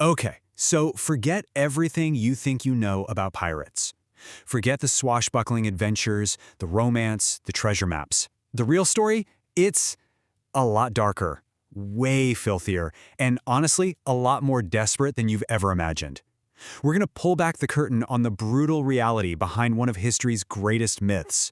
Okay, so forget everything you think you know about pirates. Forget the swashbuckling adventures, the romance, the treasure maps. The real story? It's a lot darker, way filthier, and honestly, a lot more desperate than you've ever imagined. We're going to pull back the curtain on the brutal reality behind one of history's greatest myths.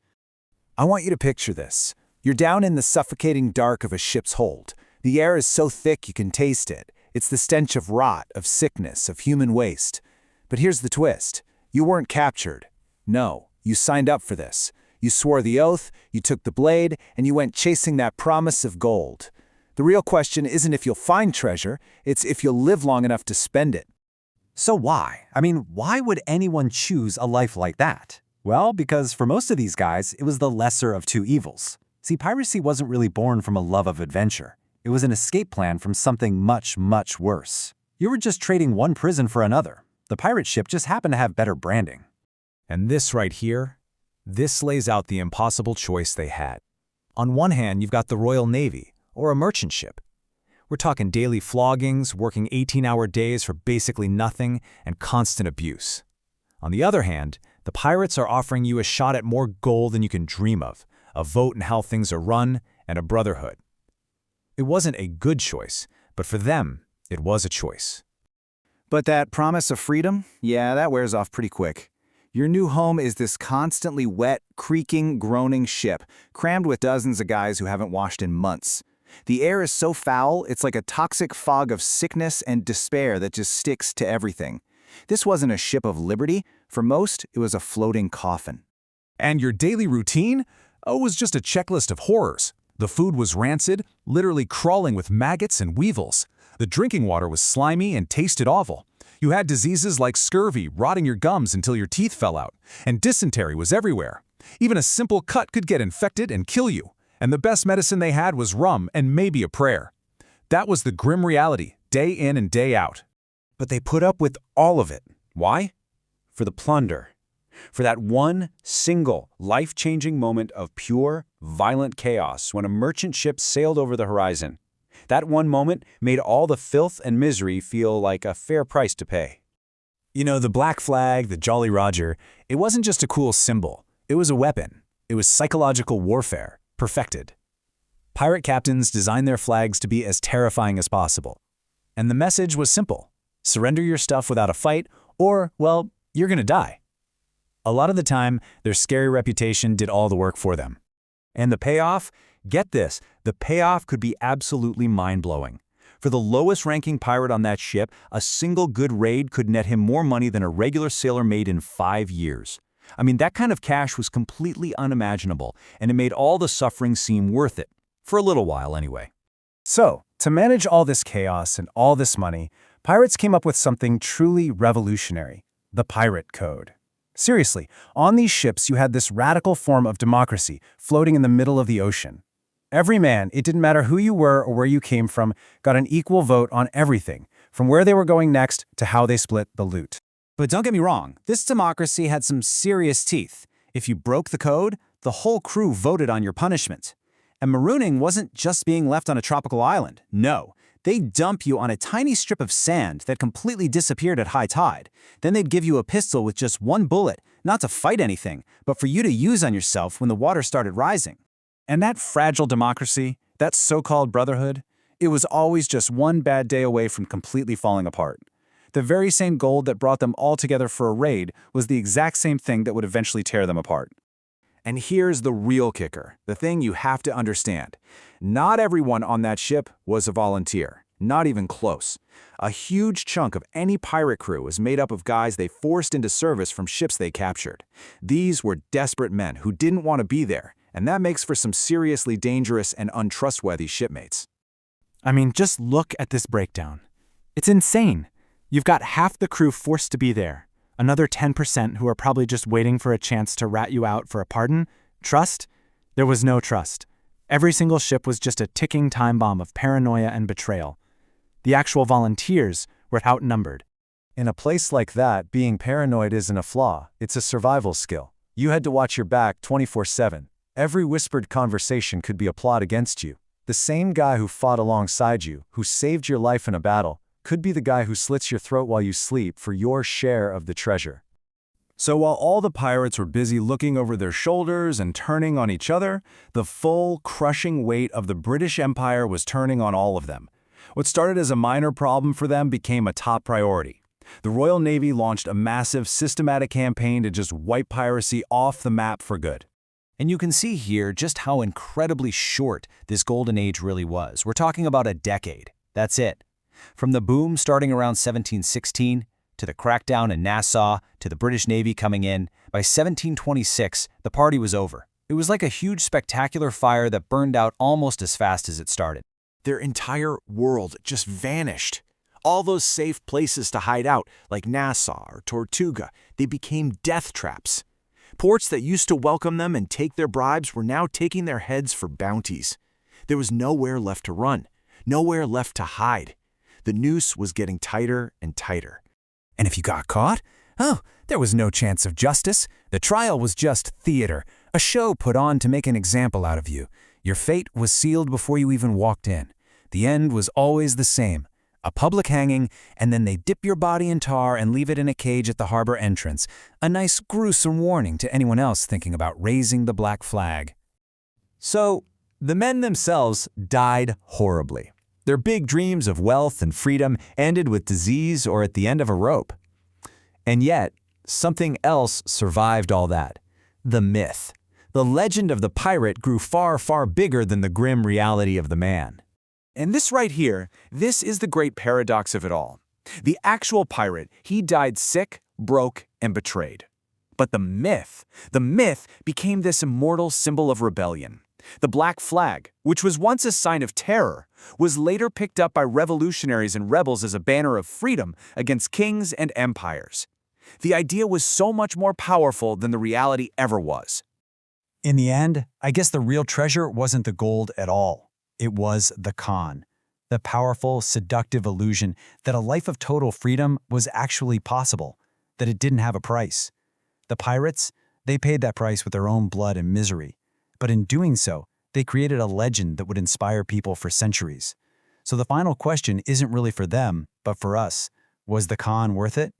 I want you to picture this. You're down in the suffocating dark of a ship's hold. The air is so thick you can taste it. It's the stench of rot, of sickness, of human waste. But here's the twist. You weren't captured. No, you signed up for this. You swore the oath, you took the blade, and you went chasing that promise of gold. The real question isn't if you'll find treasure, it's if you'll live long enough to spend it. So why? Why would anyone choose a life like that? Well, because for most of these guys, it was the lesser of two evils. See, piracy wasn't really born from a love of adventure. It was an escape plan from something much, much worse. You were just trading one prison for another. The pirate ship just happened to have better branding. And this right here, this lays out the impossible choice they had. On one hand, you've got the Royal Navy, or a merchant ship. We're talking daily floggings, working 18-hour days for basically nothing, and constant abuse. On the other hand, the pirates are offering you a shot at more gold than you can dream of, a vote in how things are run, and a brotherhood. It wasn't a good choice, but for them, it was a choice. But that promise of freedom, yeah, that wears off pretty quick. Your new home is this constantly wet, creaking, groaning ship, crammed with dozens of guys who haven't washed in months. The air is so foul, it's like a toxic fog of sickness and despair that just sticks to everything. This wasn't a ship of liberty. For most, it was a floating coffin. And your daily routine? Oh, it was just a checklist of horrors. The food was rancid, literally crawling with maggots and weevils. The drinking water was slimy and tasted awful. You had diseases like scurvy rotting your gums until your teeth fell out, and dysentery was everywhere. Even a simple cut could get infected and kill you, and the best medicine they had was rum and maybe a prayer. That was the grim reality, day in and day out. But they put up with all of it. Why? For the plunder. For that one single life-changing moment of pure, violent chaos when a merchant ship sailed over the horizon. That one moment made all the filth and misery feel like a fair price to pay. You know, the Black Flag, the Jolly Roger, it wasn't just a cool symbol. It was a weapon. It was psychological warfare, perfected. Pirate captains designed their flags to be as terrifying as possible. And the message was simple. Surrender your stuff without a fight, or, well, you're gonna die. A lot of the time, their scary reputation did all the work for them. And the payoff? Get this, the payoff could be absolutely mind-blowing. For the lowest-ranking pirate on that ship, a single good raid could net him more money than a regular sailor made in 5 years. That kind of cash was completely unimaginable, and it made all the suffering seem worth it. For a little while, anyway. So, to manage all this chaos and all this money, pirates came up with something truly revolutionary: the Pirate Code. Seriously, on these ships you had this radical form of democracy floating in the middle of the ocean. Every man, it didn't matter who you were or where you came from, got an equal vote on everything, from where they were going next to how they split the loot. But don't get me wrong, this democracy had some serious teeth. If you broke the code, the whole crew voted on your punishment. And marooning wasn't just being left on a tropical island. No, they'd dump you on a tiny strip of sand that completely disappeared at high tide. Then they'd give you a pistol with just one bullet, not to fight anything, but for you to use on yourself when the water started rising. And that fragile democracy, that so-called brotherhood, it was always just one bad day away from completely falling apart. The very same gold that brought them all together for a raid was the exact same thing that would eventually tear them apart. And here's the real kicker, the thing you have to understand. Not everyone on that ship was a volunteer, not even close. A huge chunk of any pirate crew was made up of guys they forced into service from ships they captured. These were desperate men who didn't want to be there, and that makes for some seriously dangerous and untrustworthy shipmates. Just look at this breakdown. It's insane. You've got half the crew forced to be there. Another 10% who are probably just waiting for a chance to rat you out for a pardon. Trust? There was no trust. Every single ship was just a ticking time bomb of paranoia and betrayal. The actual volunteers were outnumbered. In a place like that, being paranoid isn't a flaw, it's a survival skill. You had to watch your back 24/7. Every whispered conversation could be a plot against you. The same guy who fought alongside you, who saved your life in a battle, could be the guy who slits your throat while you sleep for your share of the treasure. So while all the pirates were busy looking over their shoulders and turning on each other, the full, crushing weight of the British Empire was turning on all of them. What started as a minor problem for them became a top priority. The Royal Navy launched a massive, systematic campaign to just wipe piracy off the map for good. And you can see here just how incredibly short this golden age really was. We're talking about a decade. That's it. From the boom starting around 1716, to the crackdown in Nassau, to the British Navy coming in, by 1726, the party was over. It was like a huge spectacular fire that burned out almost as fast as it started. Their entire world just vanished. All those safe places to hide out, like Nassau or Tortuga, they became death traps. Ports that used to welcome them and take their bribes were now taking their heads for bounties. There was nowhere left to run, nowhere left to hide. The noose was getting tighter and tighter. And if you got caught, oh, there was no chance of justice. The trial was just theater, a show put on to make an example out of you. Your fate was sealed before you even walked in. The end was always the same. A public hanging, and then they dip your body in tar and leave it in a cage at the harbor entrance. A nice, gruesome warning to anyone else thinking about raising the black flag. So, the men themselves died horribly. Their big dreams of wealth and freedom ended with disease or at the end of a rope. And yet, something else survived all that. The myth. The legend of the pirate grew far, far bigger than the grim reality of the man. And this right here, this is the great paradox of it all. The actual pirate, he died sick, broke, and betrayed. But the myth became this immortal symbol of rebellion. The black flag, which was once a sign of terror, was later picked up by revolutionaries and rebels as a banner of freedom against kings and empires. The idea was so much more powerful than the reality ever was. In the end, I guess the real treasure wasn't the gold at all. It was the con, the powerful, seductive illusion that a life of total freedom was actually possible, that it didn't have a price. The pirates, they paid that price with their own blood and misery. But in doing so, they created a legend that would inspire people for centuries. So the final question isn't really for them, but for us. Was the con worth it?